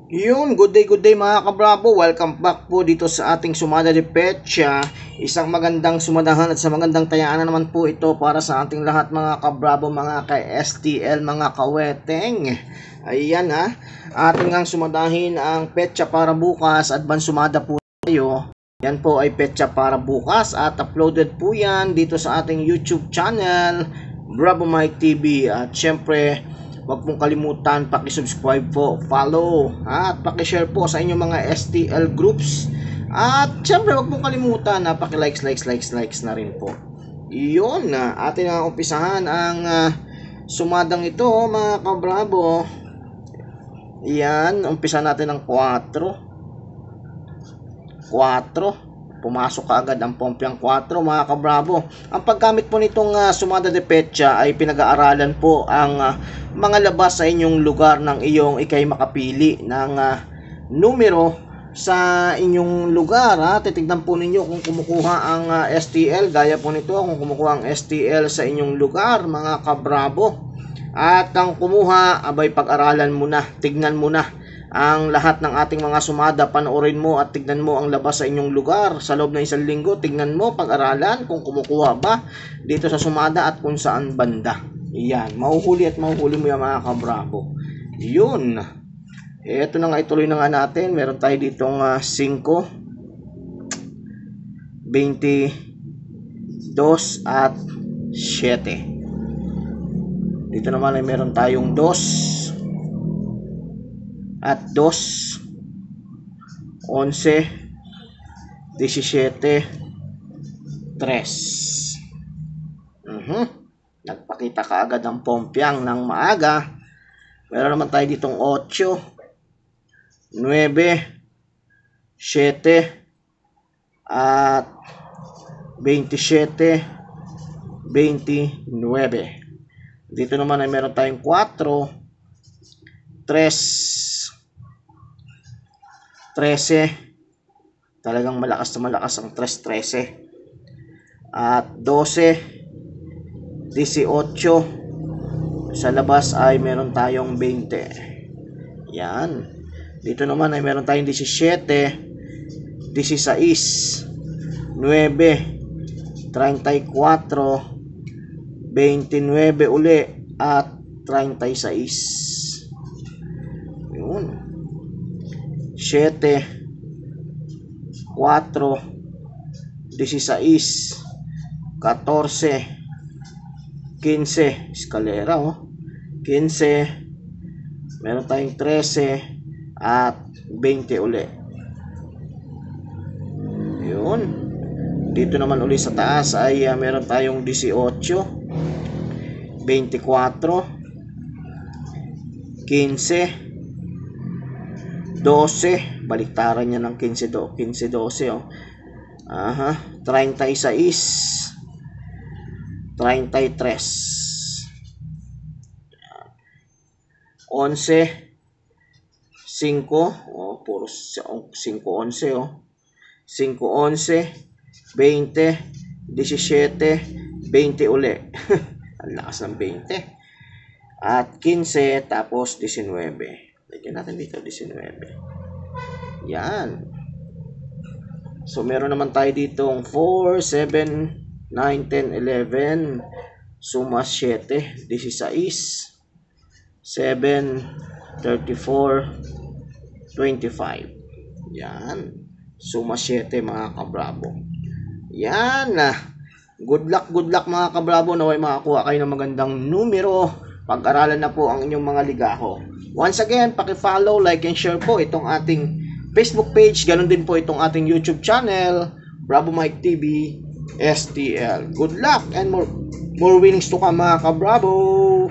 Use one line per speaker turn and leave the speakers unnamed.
Good day mga kabrabo. Welcome back po dito sa ating Sumada de Pecha. Isang magandang sumadahan at sa magandang tayaan na naman po ito para sa ating lahat mga kabrabo, mga ka-STL, mga kaweteng. Ayan ha, ating ang sumadahin ang petsa para bukas. Advance sumada po tayo. Yan po ay petsa para bukas at uploaded po yan dito sa ating YouTube channel, Bravo Mike TV. At syempre, huwag pong kalimutan paki-subscribe po, follow, at paki-share po sa inyong mga STL groups. At syempre huwag pong kalimutan na paki-likes na rin po. Iyon na atin ang umpisahan ang sumadang ito mga kabrabo. Yan, umpisa natin ng 4. Pumasok kaagad ang Pompiang 4 mga kabrabo. Ang paggamit po nitong Sumada de Pecha ay pinag-aaralan po ang mga labas sa inyong lugar ng iyong ikay makapili ng numero sa inyong lugar. Titignan po ninyo kung kumukuha ang STL, gaya po nito kung kumukuha ang STL sa inyong lugar mga kabrabo. At ang kumuha, abay pag-aralan mo na, tignan mo na ang lahat ng ating mga sumada, panoorin mo at tignan mo ang labas sa inyong lugar sa loob ng isang linggo. Tignan mo, pag-aralan kung kumukuha ba dito sa sumada at kung saan banda. Iyan, mahuhuli mo yung mga kabrabo. Yun. Ito na nga, ituloy na nga natin. Meron tayo ditong 5, 22 at 7. Dito naman ay meron tayong 2 at 2, 11, 17, 3. Nagpakita kaagad ang Pompiang ng maaga. Meron naman tayo ditong 8, 9, 7 at 27, 29. Dito naman ay meron tayong 4, 3, 13. Talagang malakas na malakas ang 13. At 12, 18. Sa labas ay meron tayong 20. Yan. Dito naman ay meron tayong 17, 16, 9, 34, 29 uli at 36. Yun. 7, 4, 16, 14, 15, eskalera 15, meron tayong 13 at 20 uli. Yun. Dito naman uli sa taas ay meron tayong 18, 24, 15, 12, baliktaran niya ng 15, 12 36, 33, 11, 5, puro 5, 11 5, 11, 20, 17, 20 uli. Ang lakas ng 20. At 15, tapos 19. Lagyan natin dito 19. Yan. So meron naman tayo ditong 4, 7, 9, 10, 11. Suma 7, 16, 7, 34, 25. Yan. Suma 7 mga kabrabo. Yan. Good luck mga kabrabo. Naway makakuha kayo ng magandang numero. Pag-aralan na po ang inyong mga ligaho. Once again, paki-follow, like, and share po itong ating Facebook page. Ganon din po itong ating YouTube channel, Bravo Mike TV, STL. Good luck and more winnings to come mga kabravo!